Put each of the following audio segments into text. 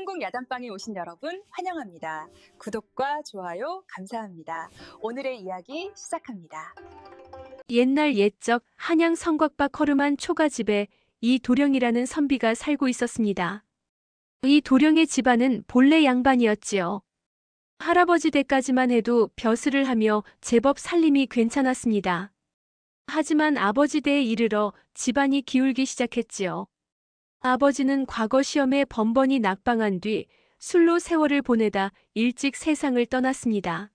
한국 야단방에 오신 여러분 환영합니다. 구독과 좋아요 감사합니다. 오늘의 이야기 시작합니다. 옛날 옛적 한양 성곽밖 허름한 초가집에 이도령이라는 선비가 살고 있었습니다. 이 도령의 집안은 본래 양반이었지요. 할아버지 때까지만 해도 벼슬을 하며 제법 살림이 괜찮았습니다. 하지만 아버지 때에 이르러 집안이 기울기 시작했지요. 아버지는 과거 시험에 번번이 낙방한 뒤 술로 세월을 보내다 일찍 세상을 떠났습니다.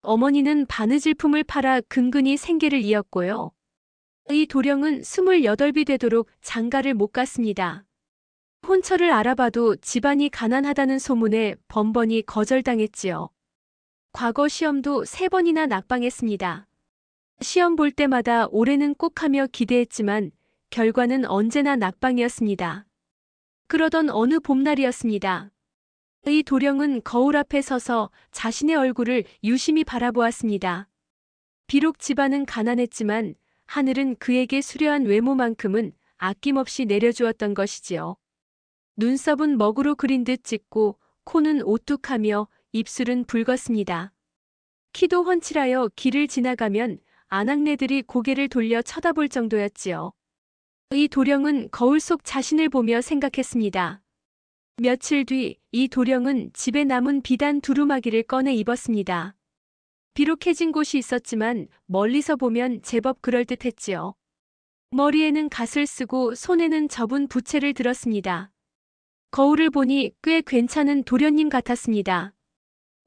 어머니는 바느질품을 팔아 근근히 생계를 이었고요. 이 도령은 28이 되도록 장가를 못 갔습니다. 혼처를 알아봐도 집안이 가난하다는 소문에 번번이 거절당했지요. 과거 시험도 3번이나 낙방했습니다. 시험 볼 때마다 올해는 꼭 하며 기대했지만 결과는 언제나 낙방이었습니다. 그러던 어느 봄날이었습니다. 이 도령은 거울 앞에 서서 자신의 얼굴을 유심히 바라보았습니다. 비록 집안은 가난했지만 하늘은 그에게 수려한 외모만큼은 아낌없이 내려주었던 것이지요. 눈썹은 먹으로 그린 듯 짙고 코는 오뚝하며 입술은 붉었습니다. 키도 훤칠하여 길을 지나가면 아낙네들이 고개를 돌려 쳐다볼 정도였지요. 이 도령은 거울 속 자신을 보며 생각했습니다. 며칠 뒤 이 도령은 집에 남은 비단 두루마기를 꺼내 입었습니다. 비록 해진 곳이 있었지만 멀리서 보면 제법 그럴듯했지요. 머리에는 갓을 쓰고 손에는 접은 부채를 들었습니다. 거울을 보니 꽤 괜찮은 도련님 같았습니다.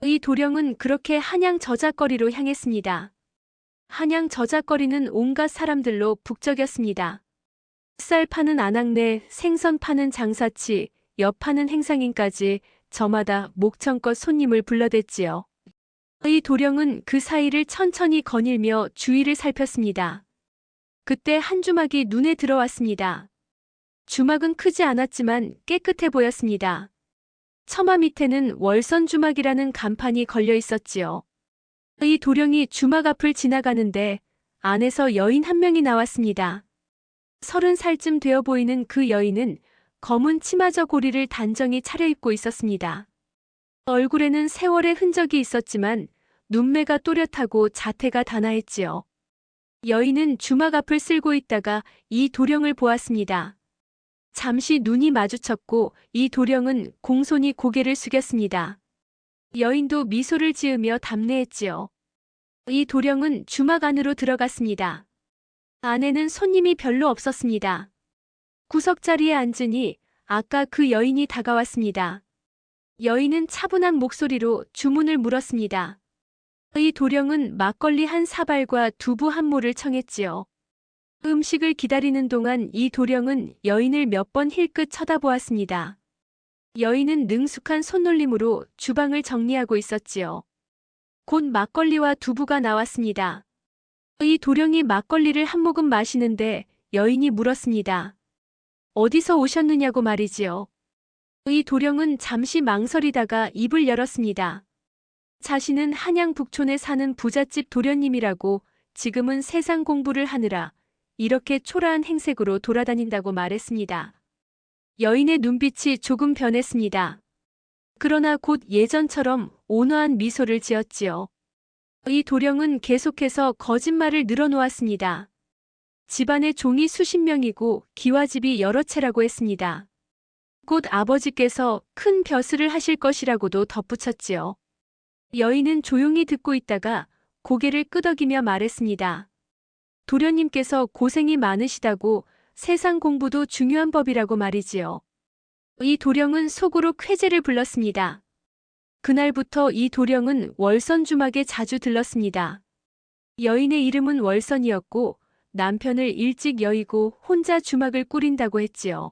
이 도령은 그렇게 한양 저작거리로 향했습니다. 한양 저작거리는 온갖 사람들로 북적였습니다. 쌀 파는 아낙네, 생선 파는 장사치, 엿 파는 행상인까지 저마다 목청껏 손님을 불러댔지요. 이 도령은 그 사이를 천천히 거닐며 주위를 살폈습니다. 그때 한 주막이 눈에 들어왔습니다. 주막은 크지 않았지만 깨끗해 보였습니다. 처마 밑에는 월선 주막이라는 간판이 걸려 있었지요. 이 도령이 주막 앞을 지나가는데 안에서 여인 한 명이 나왔습니다. 30살쯤 되어 보이는 그 여인은 검은 치마저 고리를 단정히 차려입고 있었습니다. 얼굴에는 세월의 흔적이 있었지만 눈매가 또렷하고 자태가 단아했지요. 여인은 주막 앞을 쓸고 있다가 이 도령을 보았습니다. 잠시 눈이 마주쳤고 이 도령은 공손히 고개를 숙였습니다. 여인도 미소를 지으며 답례했지요. 이 도령은 주막 안으로 들어갔습니다. 안에는 손님이 별로 없었습니다. 구석자리에 앉으니 아까 그 여인이 다가왔습니다. 여인은 차분한 목소리로 주문을 물었습니다. 이 도령은 막걸리 한 사발과 두부 한 모를 청했지요. 음식을 기다리는 동안 이 도령은 여인을 몇 번 힐끗 쳐다보았습니다. 여인은 능숙한 손놀림으로 주방을 정리하고 있었지요. 곧 막걸리와 두부가 나왔습니다. 이 도령이 막걸리를 한 모금 마시는데 여인이 물었습니다. 어디서 오셨느냐고 말이지요. 이 도령은 잠시 망설이다가 입을 열었습니다. 자신은 한양 북촌에 사는 부잣집 도련님이라고 지금은 세상 공부를 하느라 이렇게 초라한 행색으로 돌아다닌다고 말했습니다. 여인의 눈빛이 조금 변했습니다. 그러나 곧 예전처럼 온화한 미소를 지었지요. 이 도령은 계속해서 거짓말을 늘어놓았습니다. 집안의 종이 수십 명이고 기와집이 여러 채라고 했습니다. 곧 아버지께서 큰 벼슬을 하실 것이라고도 덧붙였지요. 여인은 조용히 듣고 있다가 고개를 끄덕이며 말했습니다. 도련님께서 고생이 많으시다고 세상 공부도 중요한 법이라고 말이지요. 이 도령은 속으로 쾌재를 불렀습니다. 그날부터 이 도령은 월선 주막에 자주 들렀습니다. 여인의 이름은 월선이었고 남편을 일찍 여의고 혼자 주막을 꾸린다고 했지요.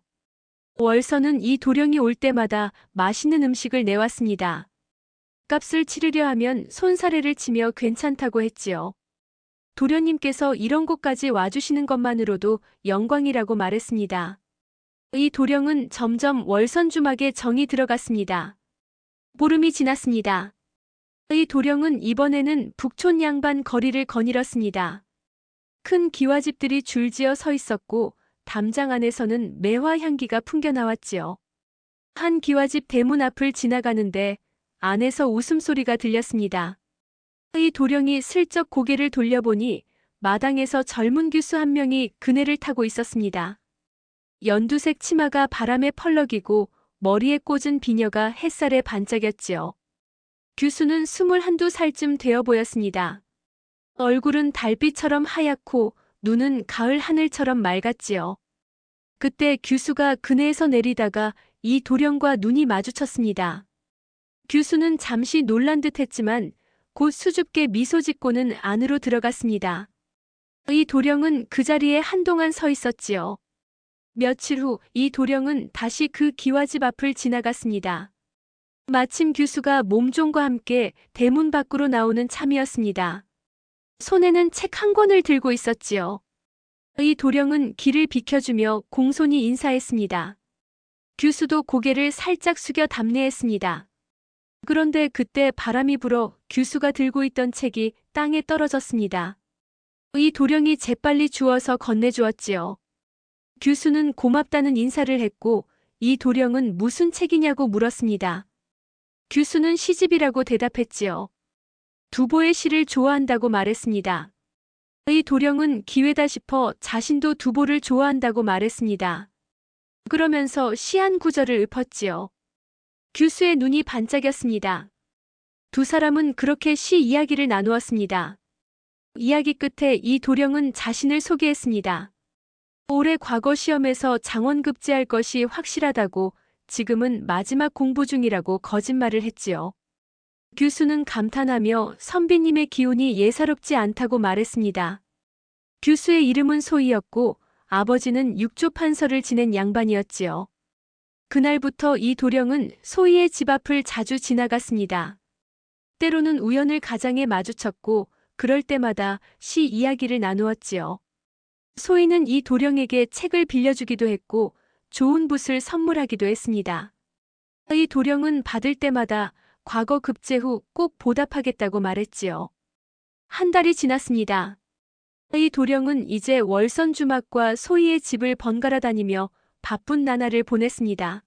월선은 이 도령이 올 때마다 맛있는 음식을 내왔습니다. 값을 치르려 하면 손사래를 치며 괜찮다고 했지요. 도련님께서 이런 곳까지 와주시는 것만으로도 영광이라고 말했습니다. 이 도령은 점점 월선 주막에 정이 들어갔습니다. 보름이 지났습니다. 이 도령은 이번에는 북촌 양반 거리를 거닐었습니다. 큰 기와집들이 줄지어 서 있었고 담장 안에서는 매화 향기가 풍겨나왔지요. 한 기와집 대문 앞을 지나가는데 안에서 웃음소리가 들렸습니다. 이 도령이 슬쩍 고개를 돌려보니 마당에서 젊은 교수 한 명이 그네를 타고 있었습니다. 연두색 치마가 바람에 펄럭이고 머리에 꽂은 비녀가 햇살에 반짝였지요. 교수는 21~22살쯤 되어 보였습니다. 얼굴은 달빛처럼 하얗고 눈은 가을 하늘처럼 맑았지요. 그때 규수가 그네에서 내리다가 이 도령과 눈이 마주쳤습니다. 규수는 잠시 놀란 듯 했지만 곧 수줍게 미소 짓고는 안으로 들어갔습니다. 이 도령은 그 자리에 한동안 서 있었지요. 며칠 후 이 도령은 다시 그 기와집 앞을 지나갔습니다. 마침 규수가 몸종과 함께 대문 밖으로 나오는 참이었습니다. 손에는 책 한 권을 들고 있었지요. 이 도령은 길을 비켜주며 공손히 인사했습니다. 규수도 고개를 살짝 숙여 답례했습니다. 그런데 그때 바람이 불어 규수가 들고 있던 책이 땅에 떨어졌습니다. 이 도령이 재빨리 주워서 건네주었지요. 규수는 고맙다는 인사를 했고 이 도령은 무슨 책이냐고 물었습니다. 규수는 시집이라고 대답했지요. 두보의 시를 좋아한다고 말했습니다. 이 도령은 기회다 싶어 자신도 두보를 좋아한다고 말했습니다. 그러면서 시 한 구절을 읊었지요. 규수의 눈이 반짝였습니다. 두 사람은 그렇게 시 이야기를 나누었습니다. 이야기 끝에 이 도령은 자신을 소개했습니다. 올해 과거 시험에서 장원급제할 것이 확실하다고 지금은 마지막 공부 중이라고 거짓말을 했지요. 규수는 감탄하며 선비님의 기운이 예사롭지 않다고 말했습니다. 규수의 이름은 소희였고 아버지는 육조판서를 지낸 양반이었지요. 그날부터 이 도령은 소희의 집 앞을 자주 지나갔습니다. 때로는 우연을 가장에 마주쳤고 그럴 때마다 시 이야기를 나누었지요. 소희는 이 도령에게 책을 빌려주기도 했고 좋은 붓을 선물하기도 했습니다. 이 도령은 받을 때마다 과거 급제 후 꼭 보답하겠다고 말했지요. 한 달이 지났습니다. 이 도령은 이제 월선 주막과 소희의 집을 번갈아 다니며 바쁜 나날을 보냈습니다.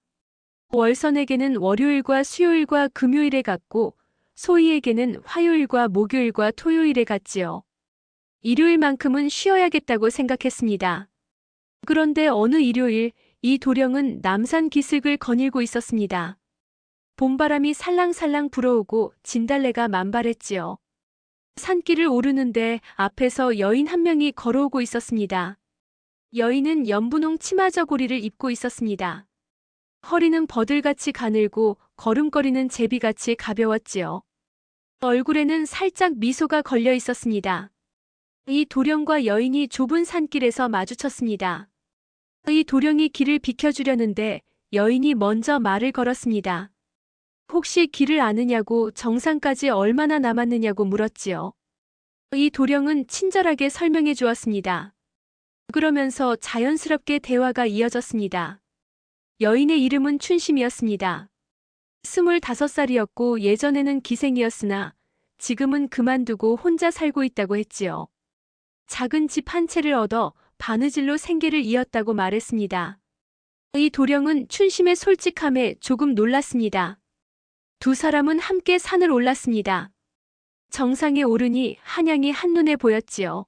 월선에게는 월요일과 수요일과 금요일에 갔고 소희에게는 화요일과 목요일과 토요일에 갔지요. 일요일만큼은 쉬어야겠다고 생각했습니다. 그런데 어느 일요일 이 도령은 남산 기슭을 거닐고 있었습니다. 봄바람이 살랑살랑 불어오고 진달래가 만발했지요. 산길을 오르는데 앞에서 여인 한 명이 걸어오고 있었습니다. 여인은 연분홍 치마저고리를 입고 있었습니다. 허리는 버들같이 가늘고 걸음걸이는 제비같이 가벼웠지요. 얼굴에는 살짝 미소가 걸려 있었습니다. 이 도령과 여인이 좁은 산길에서 마주쳤습니다. 이 도령이 길을 비켜주려는데 여인이 먼저 말을 걸었습니다. 혹시 길을 아느냐고 정상까지 얼마나 남았느냐고 물었지요. 이 도령은 친절하게 설명해 주었습니다. 그러면서 자연스럽게 대화가 이어졌습니다. 여인의 이름은 춘심이었습니다. 25살이었고 예전에는 기생이었으나 지금은 그만두고 혼자 살고 있다고 했지요. 작은 집 한 채를 얻어 바느질로 생계를 이었다고 말했습니다. 이 도령은 춘심의 솔직함에 조금 놀랐습니다. 두 사람은 함께 산을 올랐습니다. 정상에 오르니 한양이 한눈에 보였지요.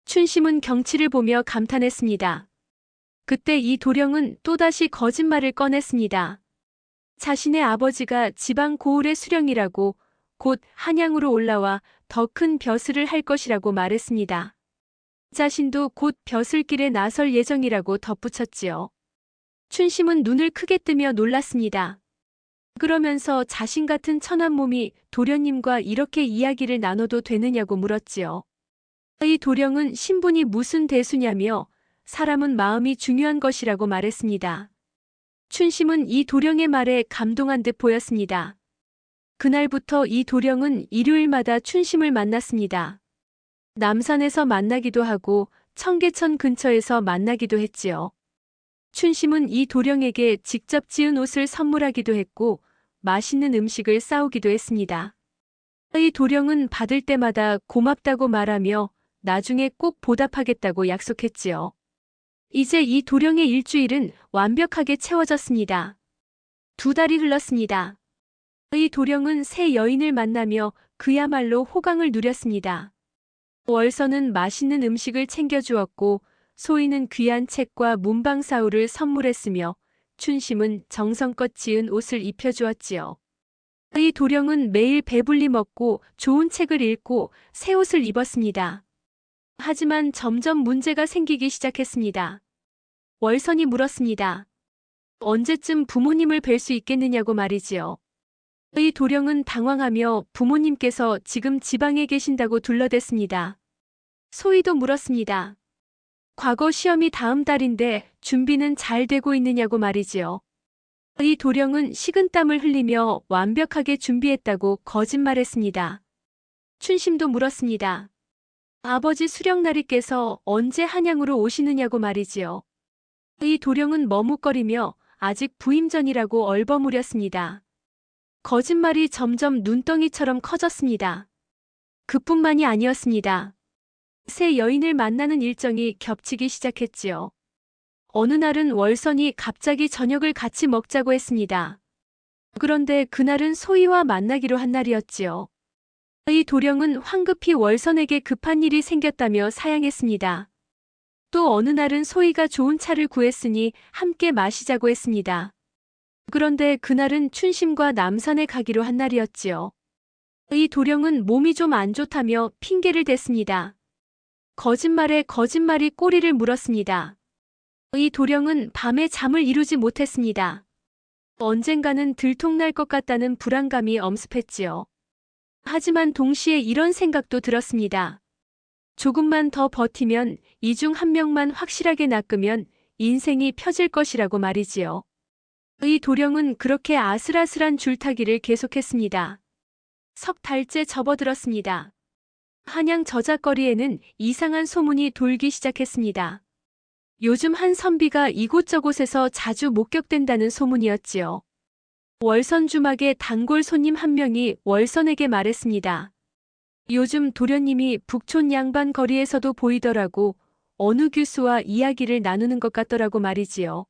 춘심은 경치를 보며 감탄했습니다. 그때 이 도령은 또다시 거짓말을 꺼냈습니다. 자신의 아버지가 지방 고을의 수령이라고 곧 한양으로 올라와 더 큰 벼슬을 할 것이라고 말했습니다. 자신도 곧 벼슬길에 나설 예정이라고 덧붙였지요. 춘심은 눈을 크게 뜨며 놀랐습니다. 그러면서 자신 같은 천한 몸이 도련님과 이렇게 이야기를 나눠도 되느냐고 물었지요. 이 도령은 신분이 무슨 대수냐며 사람은 마음이 중요한 것이라고 말했습니다. 춘심은 이 도령의 말에 감동한 듯 보였습니다. 그날부터 이 도령은 일요일마다 춘심을 만났습니다. 남산에서 만나기도 하고 청계천 근처에서 만나기도 했지요. 춘심은 이 도령에게 직접 지은 옷을 선물하기도 했고 맛있는 음식을 싸우기도 했습니다. 이 도령은 받을 때마다 고맙다고 말하며 나중에 꼭 보답하겠다고 약속했지요. 이제 이 도령의 일주일은 완벽하게 채워졌습니다. 2달이 흘렀습니다. 이 도령은 새 여인을 만나며 그야말로 호강을 누렸습니다. 월선은 맛있는 음식을 챙겨주었고 소희는 귀한 책과 문방사우를 선물했으며 춘심은 정성껏 지은 옷을 입혀주었지요. 이 도령은 매일 배불리 먹고 좋은 책을 읽고 새 옷을 입었습니다. 하지만 점점 문제가 생기기 시작했습니다. 월선이 물었습니다. 언제쯤 부모님을 뵐 수 있겠느냐고 말이지요. 이 도령은 당황하며 부모님께서 지금 지방에 계신다고 둘러댔습니다. 소희도 물었습니다. 과거 시험이 다음 달인데 준비는 잘 되고 있느냐고 말이지요. 이 도령은 식은땀을 흘리며 완벽하게 준비했다고 거짓말했습니다. 춘심도 물었습니다. 아버지 수령나리께서 언제 한양으로 오시느냐고 말이지요. 이 도령은 머뭇거리며 아직 부임 전이라고 얼버무렸습니다. 거짓말이 점점 눈덩이처럼 커졌습니다. 그뿐만이 아니었습니다. 새 여인을 만나는 일정이 겹치기 시작했지요. 어느 날은 월선이 갑자기 저녁을 같이 먹자고 했습니다. 그런데 그날은 소희와 만나기로 한 날이었지요. 이 도령은 황급히 월선에게 급한 일이 생겼다며 사양했습니다. 또 어느 날은 소희가 좋은 차를 구했으니 함께 마시자고 했습니다. 그런데 그날은 춘심과 남산에 가기로 한 날이었지요. 이 도령은 몸이 좀 안 좋다며 핑계를 댔습니다. 거짓말에 거짓말이 꼬리를 물었습니다. 이 도령은 밤에 잠을 이루지 못했습니다. 언젠가는 들통날 것 같다는 불안감이 엄습했지요. 하지만 동시에 이런 생각도 들었습니다. 조금만 더 버티면 이 중 한 명만 확실하게 낚으면 인생이 펴질 것이라고 말이지요. 이 도령은 그렇게 아슬아슬한 줄타기를 계속했습니다. 석 달째 접어들었습니다. 한양 저작거리에는 이상한 소문이 돌기 시작했습니다. 요즘 한 선비가 이곳저곳에서 자주 목격된다는 소문이었지요. 월선 주막의 단골 손님 한 명이 월선에게 말했습니다. 요즘 도련님이 북촌 양반 거리에서도 보이더라고. 어느 교수와 이야기를 나누는 것 같더라고 말이지요.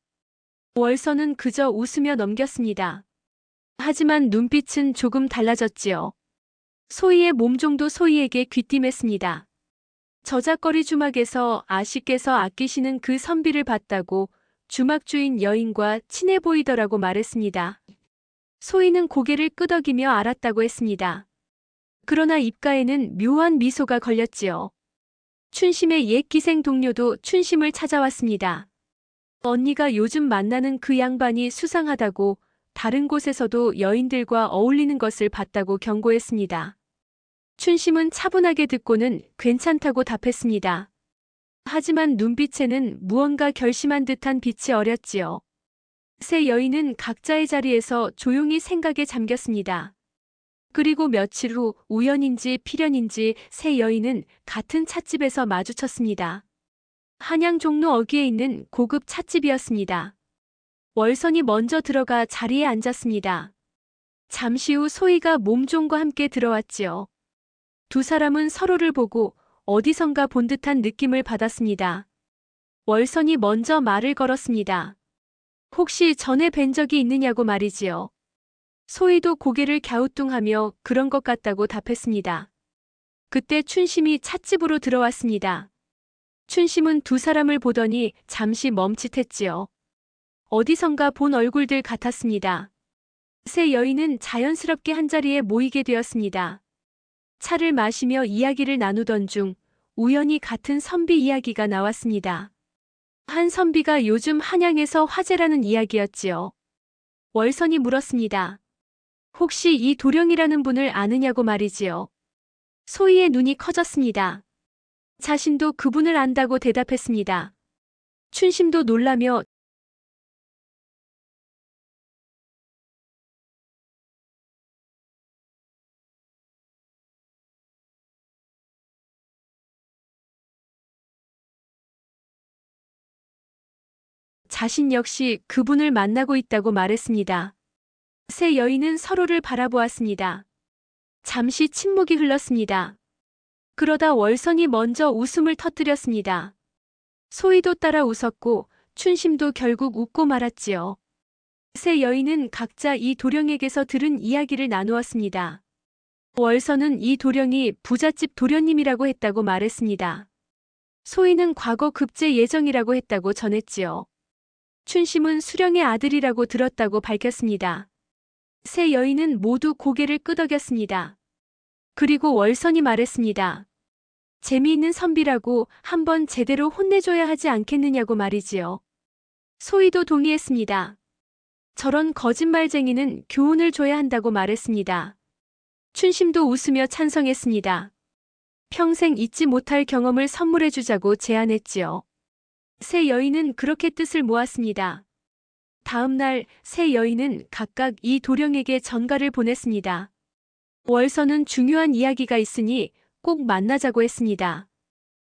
월선은 그저 웃으며 넘겼습니다. 하지만 눈빛은 조금 달라졌지요. 소희의 몸종도 소희에게 귀띔했습니다. 저작거리 주막에서 아씨께서 아끼시는 그 선비를 봤다고 주막 주인 여인과 친해 보이더라고 말했습니다. 소희는 고개를 끄덕이며 알았다고 했습니다. 그러나 입가에는 묘한 미소가 걸렸지요. 춘심의 옛 기생 동료도 춘심을 찾아왔습니다. 언니가 요즘 만나는 그 양반이 수상하다고 다른 곳에서도 여인들과 어울리는 것을 봤다고 경고했습니다. 춘심은 차분하게 듣고는 괜찮다고 답했습니다. 하지만 눈빛에는 무언가 결심한 듯한 빛이 어렸지요. 세 여인은 각자의 자리에서 조용히 생각에 잠겼습니다. 그리고 며칠 후 우연인지 필연인지 세 여인은 같은 찻집에서 마주쳤습니다. 한양 종로 어귀에 있는 고급 찻집이었습니다. 월선이 먼저 들어가 자리에 앉았습니다. 잠시 후 소희가 몸종과 함께 들어왔지요. 두 사람은 서로를 보고 어디선가 본 듯한 느낌을 받았습니다. 월선이 먼저 말을 걸었습니다. 혹시 전에 뵌 적이 있느냐고 말이지요. 소희도 고개를 갸우뚱하며 그런 것 같다고 답했습니다. 그때 춘심이 찻집으로 들어왔습니다. 춘심은 두 사람을 보더니 잠시 멈칫했지요. 어디선가 본 얼굴들 같았습니다. 세 여인은 자연스럽게 한자리에 모이게 되었습니다. 차를 마시며 이야기를 나누던 중 우연히 같은 선비 이야기가 나왔습니다. 한 선비가 요즘 한양에서 화제라는 이야기였지요. 월선이 물었습니다. 혹시 이 도령이라는 분을 아느냐고 말이지요. 소희의 눈이 커졌습니다. 자신도 그분을 안다고 대답했습니다. 춘심도 놀라며 자신 역시 그분을 만나고 있다고 말했습니다. 세 여인은 서로를 바라보았습니다. 잠시 침묵이 흘렀습니다. 그러다 월선이 먼저 웃음을 터뜨렸습니다. 소희도 따라 웃었고 춘심도 결국 웃고 말았지요. 세 여인은 각자 이 도령에게서 들은 이야기를 나누었습니다. 월선은 이 도령이 부잣집 도련님이라고 했다고 말했습니다. 소희는 과거 급제 예정이라고 했다고 전했지요. 춘심은 수령의 아들이라고 들었다고 밝혔습니다. 세 여인은 모두 고개를 끄덕였습니다. 그리고 월선이 말했습니다. 재미있는 선비라고 한번 제대로 혼내줘야 하지 않겠느냐고 말이지요. 소희도 동의했습니다. 저런 거짓말쟁이는 교훈을 줘야 한다고 말했습니다. 춘심도 웃으며 찬성했습니다. 평생 잊지 못할 경험을 선물해주자고 제안했지요. 세 여인은 그렇게 뜻을 모았습니다. 다음 날 세 여인은 각각 이 도령에게 전가를 보냈습니다. 월선은 중요한 이야기가 있으니 꼭 만나자고 했습니다.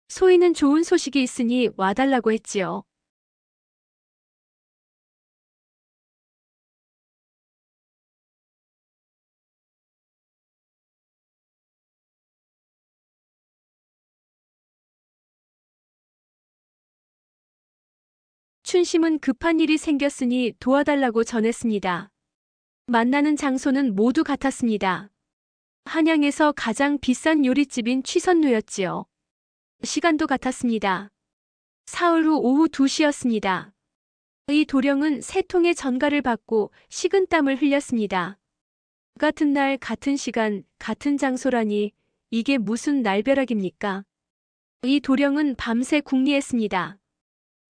소희는 좋은 소식이 있으니 와달라고 했지요. 춘심은 급한 일이 생겼으니 도와달라고 전했습니다. 만나는 장소는 모두 같았습니다. 한양에서 가장 비싼 요리집인 취선루였지요. 시간도 같았습니다. 사흘 후 오후 2시였습니다. 이 도령은 세 통의 전가를 받고 식은땀을 흘렸습니다. 같은 날, 같은 시간, 같은 장소라니 이게 무슨 날벼락입니까? 이 도령은 밤새 궁리했습니다.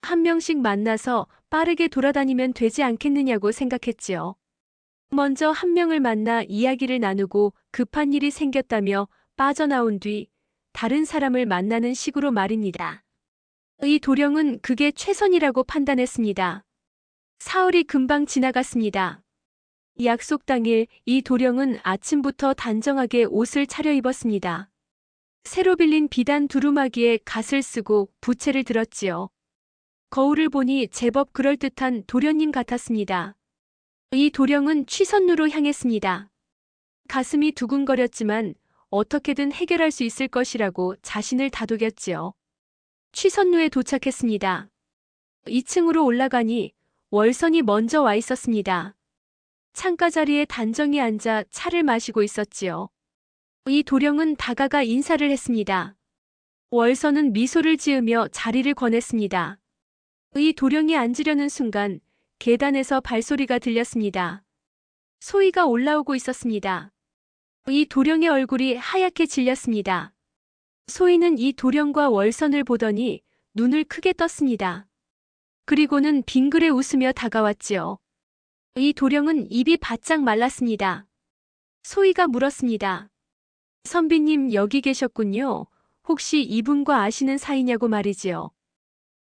한 명씩 만나서 빠르게 돌아다니면 되지 않겠느냐고 생각했지요. 먼저 한 명을 만나 이야기를 나누고 급한 일이 생겼다며 빠져나온 뒤 다른 사람을 만나는 식으로 말입니다. 이 도령은 그게 최선이라고 판단했습니다. 사흘이 금방 지나갔습니다. 약속 당일 이 도령은 아침부터 단정하게 옷을 차려입었습니다. 새로 빌린 비단 두루마기에 갓을 쓰고 부채를 들었지요. 거울을 보니 제법 그럴듯한 도련님 같았습니다. 이 도령은 취선루로 향했습니다. 가슴이 두근거렸지만 어떻게든 해결할 수 있을 것이라고 자신을 다독였지요. 취선루에 도착했습니다. 2층으로 올라가니 월선이 먼저 와 있었습니다. 창가 자리에 단정히 앉아 차를 마시고 있었지요. 이 도령은 다가가 인사를 했습니다. 월선은 미소를 지으며 자리를 권했습니다. 이 도령이 앉으려는 순간 계단에서 발소리가 들렸습니다. 소희가 올라오고 있었습니다. 이 도령의 얼굴이 하얗게 질렸습니다. 소희는 이 도령과 월선을 보더니 눈을 크게 떴습니다. 그리고는 빙그레 웃으며 다가왔지요. 이 도령은 입이 바짝 말랐습니다. 소희가 물었습니다. 선비님 여기 계셨군요. 혹시 이분과 아시는 사이냐고 말이지요.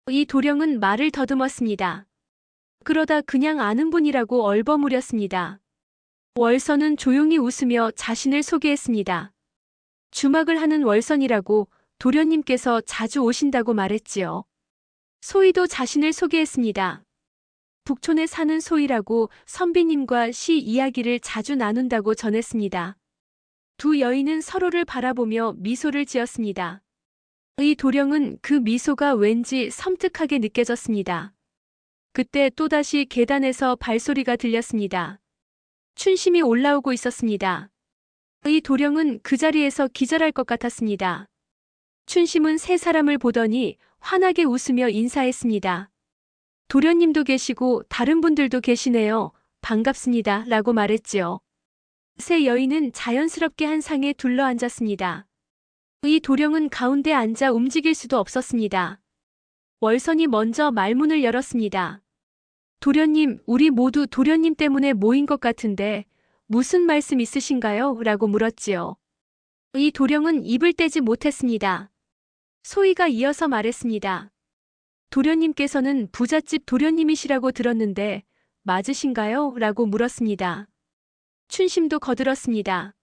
이 도령은 말을 더듬었습니다. 그러다 그냥 아는 분이라고 얼버무렸습니다. 월선은 조용히 웃으며 자신을 소개했습니다. 주막을 하는 월선이라고 도련님께서 자주 오신다고 말했지요. 소희도 자신을 소개했습니다. 북촌에 사는 소희라고 선비님과 시 이야기를 자주 나눈다고 전했습니다. 두 여인은 서로를 바라보며 미소를 지었습니다. 이 도령은 그 미소가 왠지 섬뜩하게 느껴졌습니다. 그때 또다시 계단에서 발소리가 들렸습니다. 춘심이 올라오고 있었습니다. 이 도령은 그 자리에서 기절할 것 같았습니다. 춘심은 세 사람을 보더니 환하게 웃으며 인사했습니다. 도련님도 계시고 다른 분들도 계시네요. 반갑습니다. 라고 말했지요. 세 여인은 자연스럽게 한 상에 둘러앉았습니다. 이 도령은 가운데 앉아 움직일 수도 없었습니다. 월선이 먼저 말문을 열었습니다. 도련님, 우리 모두 도련님 때문에 모인 것 같은데 무슨 말씀 있으신가요? 라고 물었지요. 이 도령은 입을 떼지 못했습니다. 소희가 이어서 말했습니다. 도련님께서는 부잣집 도련님이시라고 들었는데 맞으신가요? 라고 물었습니다. 춘심도 거들었습니다.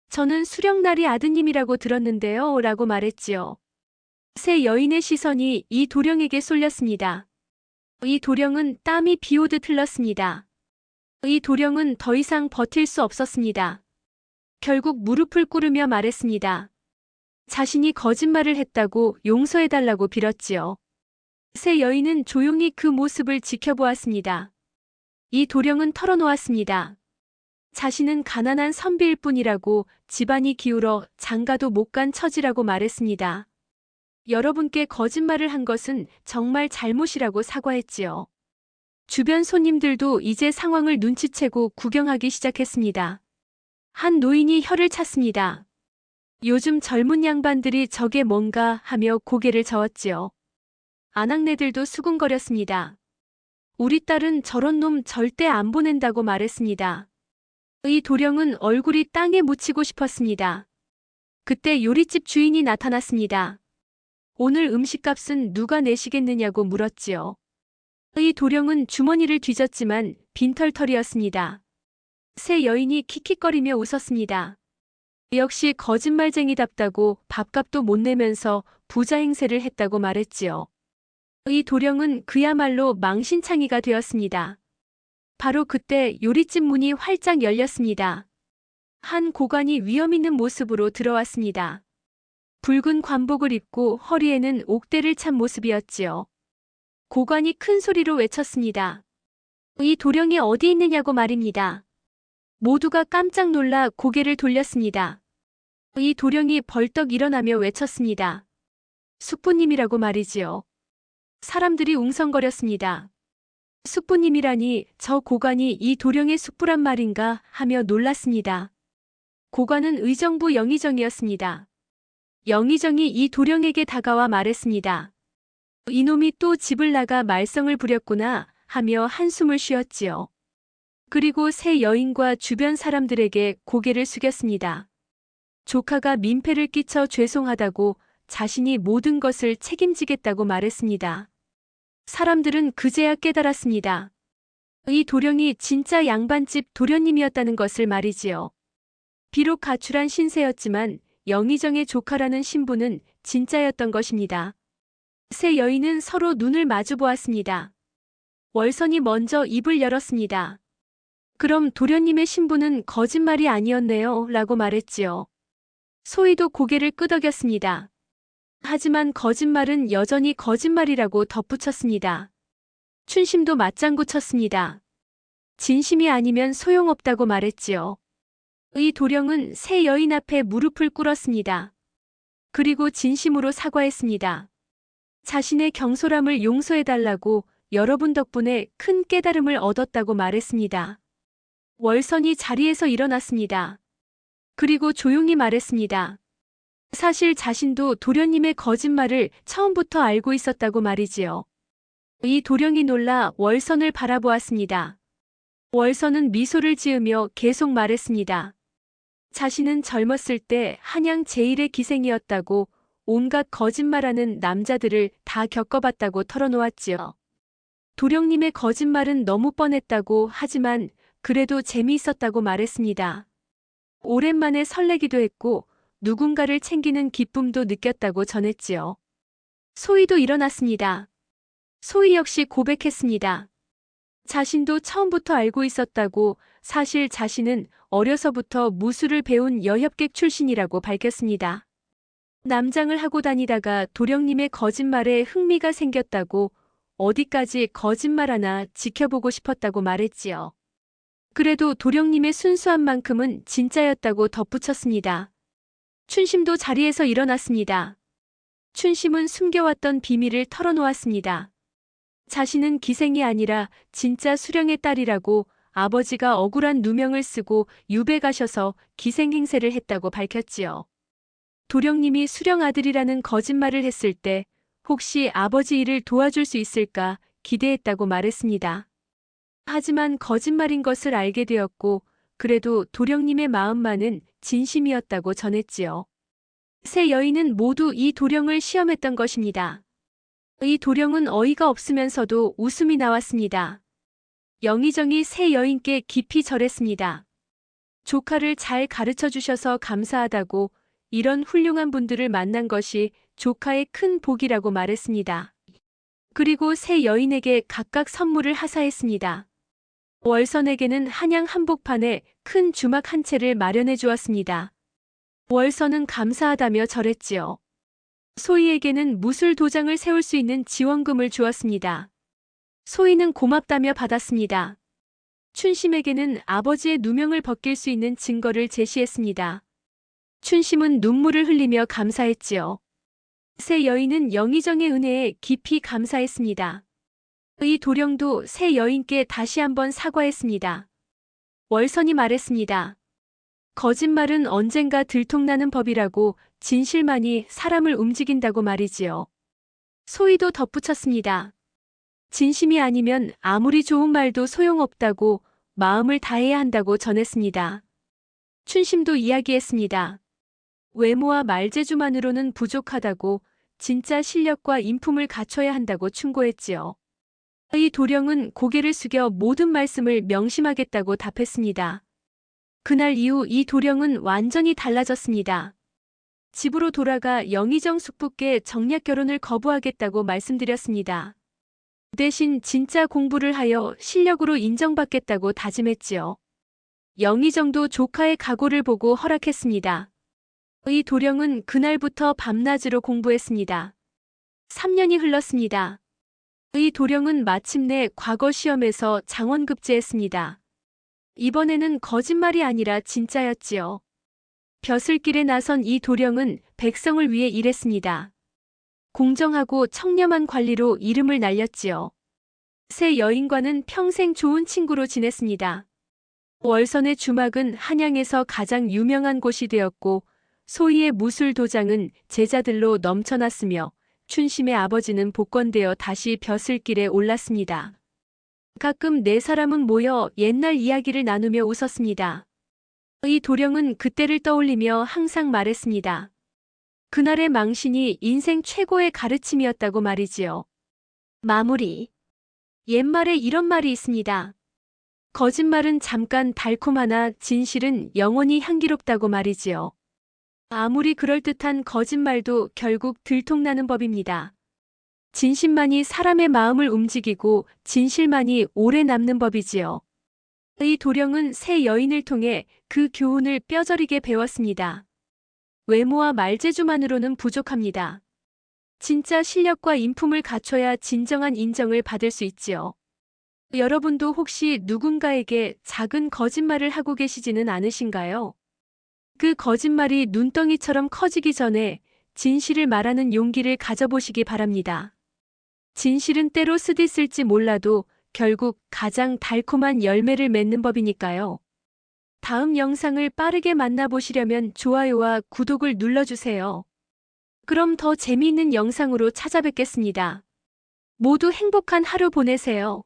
저는 수령날이 아드님이라고 들었는데요. 라고 말했지요. 세 여인의 시선이 이 도령에게 쏠렸습니다. 이 도령은 땀이 비오듯 흘렀습니다. 이 도령은 더 이상 버틸 수 없었습니다. 결국 무릎을 꿇으며 말했습니다. 자신이 거짓말을 했다고 용서해달라고 빌었지요. 세 여인은 조용히 그 모습을 지켜보았습니다. 이 도령은 털어놓았습니다. 자신은 가난한 선비일 뿐이라고, 집안이 기울어 장가도 못 간 처지라고 말했습니다. 여러분께 거짓말을 한 것은 정말 잘못이라고 사과했지요. 주변 손님들도 이제 상황을 눈치채고 구경하기 시작했습니다. 한 노인이 혀를 찼습니다. 요즘 젊은 양반들이 저게 뭔가 하며 고개를 저었지요. 아낙네들도 수군거렸습니다. 우리 딸은 저런 놈 절대 안 보낸다고 말했습니다. 이 도령은 얼굴이 땅에 묻히고 싶었습니다. 그때 요리집 주인이 나타났습니다. 오늘 음식값은 누가 내시겠느냐고 물었지요. 이 도령은 주머니를 뒤졌지만 빈털털이었습니다. 새 여인이 킥킥거리며 웃었습니다. 역시 거짓말쟁이답다고 밥값도 못 내면서 부자 행세를 했다고 말했지요. 이 도령은 그야말로 망신창이가 되었습니다. 바로 그때 요리집 문이 활짝 열렸습니다. 한 고관이 위험 있는 모습으로 들어왔습니다. 붉은 관복을 입고 허리에는 옥대를 찬 모습이었지요. 고관이 큰 소리로 외쳤습니다. 이 도령이 어디 있느냐고 말입니다. 모두가 깜짝 놀라 고개를 돌렸습니다. 이 도령이 벌떡 일어나며 외쳤습니다. 숙부님이라고 말이지요. 사람들이 웅성거렸습니다. 숙부님이라니 저 고관이 이 도령의 숙부란 말인가 하며 놀랐습니다. 고관은 의정부 영의정이었습니다. 영의정이 이 도령에게 다가와 말했습니다. 이놈이 또 집을 나가 말썽을 부렸구나 하며 한숨을 쉬었지요. 그리고 새 여인과 주변 사람들에게 고개를 숙였습니다. 조카가 민폐를 끼쳐 죄송하다고 자신이 모든 것을 책임지겠다고 말했습니다. 사람들은 그제야 깨달았습니다. 이 도령이 진짜 양반집 도련님이었다는 것을 말이지요. 비록 가출한 신세였지만 영의정의 조카라는 신분은 진짜였던 것입니다. 새 여인은 서로 눈을 마주 보았습니다. 월선이 먼저 입을 열었습니다. 그럼 도련님의 신분은 거짓말이 아니었네요 라고 말했지요. 소희도 고개를 끄덕였습니다. 하지만 거짓말은 여전히 거짓말이라고 덧붙였습니다. 춘심도 맞장구 쳤습니다. 진심이 아니면 소용없다고 말했지요. 의 도령은 새 여인 앞에 무릎을 꿇었습니다. 그리고 진심으로 사과했습니다. 자신의 경솔함을 용서해달라고 여러분 덕분에 큰 깨달음을 얻었다고 말했습니다. 월선이 자리에서 일어났습니다. 그리고 조용히 말했습니다. 사실 자신도 도련님의 거짓말을 처음부터 알고 있었다고 말이지요. 이 도령이 놀라 월선을 바라보았습니다. 월선은 미소를 지으며 계속 말했습니다. 자신은 젊었을 때 한양 제1의 기생이었다고 온갖 거짓말하는 남자들을 다 겪어봤다고 털어놓았지요. 도령님의 거짓말은 너무 뻔했다고 하지만 그래도 재미있었다고 말했습니다. 오랜만에 설레기도 했고 누군가를 챙기는 기쁨도 느꼈다고 전했지요. 소희도 일어났습니다. 소희 역시 고백했습니다. 자신도 처음부터 알고 있었다고 사실 자신은 어려서부터 무술을 배운 여협객 출신이라고 밝혔습니다. 남장을 하고 다니다가 도령님의 거짓말에 흥미가 생겼다고 어디까지 거짓말 하나 지켜보고 싶었다고 말했지요. 그래도 도령님의 순수한 만큼은 진짜였다고 덧붙였습니다. 춘심도 자리에서 일어났습니다. 춘심은 숨겨왔던 비밀을 털어놓았습니다. 자신은 기생이 아니라 진짜 수령의 딸이라고 아버지가 억울한 누명을 쓰고 유배 가셔서 기생 행세를 했다고 밝혔지요. 도령님이 수령 아들이라는 거짓말을 했을 때 혹시 아버지 일을 도와줄 수 있을까 기대했다고 말했습니다. 하지만 거짓말인 것을 알게 되었고 그래도 도령님의 마음만은 진심이었다고 전했지요. 세 여인은 모두 이 도령을 시험했던 것입니다. 이 도령은 어이가 없으면서도 웃음이 나왔습니다. 영의정이 세 여인께 깊이 절했습니다. 조카를 잘 가르쳐 주셔서 감사하다고 이런 훌륭한 분들을 만난 것이 조카의 큰 복이라고 말했습니다. 그리고 세 여인에게 각각 선물을 하사했습니다. 월선에게는 한양 한복판에 큰 주막 한 채를 마련해 주었습니다. 월선은 감사하다며 절했지요. 소희에게는 무술 도장을 세울 수 있는 지원금을 주었습니다. 소희는 고맙다며 받았습니다. 춘심에게는 아버지의 누명을 벗길 수 있는 증거를 제시했습니다. 춘심은 눈물을 흘리며 감사했지요. 새 여인은 영의정의 은혜에 깊이 감사했습니다. 이 도령도 새 여인께 다시 한번 사과했습니다. 월선이 말했습니다. 거짓말은 언젠가 들통나는 법이라고 진실만이 사람을 움직인다고 말이지요. 소희도 덧붙였습니다. 진심이 아니면 아무리 좋은 말도 소용없다고 마음을 다해야 한다고 전했습니다. 춘심도 이야기했습니다. 외모와 말재주만으로는 부족하다고 진짜 실력과 인품을 갖춰야 한다고 충고했지요. 이 도령은 고개를 숙여 모든 말씀을 명심하겠다고 답했습니다. 그날 이후 이 도령은 완전히 달라졌습니다. 집으로 돌아가 영의정 숙부께 정략 결혼을 거부하겠다고 말씀드렸습니다. 대신 진짜 공부를 하여 실력으로 인정받겠다고 다짐했지요. 영의정도 조카의 각오를 보고 허락했습니다. 이 도령은 그날부터 밤낮으로 공부했습니다. 3년이 흘렀습니다. 이 도령은 마침내 과거 시험에서 장원급제했습니다. 이번에는 거짓말이 아니라 진짜였지요. 벼슬길에 나선 이 도령은 백성을 위해 일했습니다. 공정하고 청렴한 관리로 이름을 날렸지요. 새 여인과는 평생 좋은 친구로 지냈습니다. 월선의 주막은 한양에서 가장 유명한 곳이 되었고 소희의 무술 도장은 제자들로 넘쳐났으며 춘심의 아버지는 복권되어 다시 벼슬길에 올랐습니다. 가끔 네 사람은 모여 옛날 이야기를 나누며 웃었습니다. 이 도령은 그때를 떠올리며 항상 말했습니다. 그날의 망신이 인생 최고의 가르침이었다고 말이지요. 마무리. 옛말에 이런 말이 있습니다. 거짓말은 잠깐 달콤하나 진실은 영원히 향기롭다고 말이지요. 아무리 그럴듯한 거짓말도 결국 들통나는 법입니다. 진심만이 사람의 마음을 움직이고 진실만이 오래 남는 법이지요. 이 도령은 새 여인을 통해 그 교훈을 뼈저리게 배웠습니다. 외모와 말재주만으로는 부족합니다. 진짜 실력과 인품을 갖춰야 진정한 인정을 받을 수 있지요. 여러분도 혹시 누군가에게 작은 거짓말을 하고 계시지는 않으신가요? 그 거짓말이 눈덩이처럼 커지기 전에 진실을 말하는 용기를 가져보시기 바랍니다. 진실은 때로 쓰디쓸지 몰라도 결국 가장 달콤한 열매를 맺는 법이니까요. 다음 영상을 빠르게 만나보시려면 좋아요와 구독을 눌러주세요. 그럼 더 재미있는 영상으로 찾아뵙겠습니다. 모두 행복한 하루 보내세요.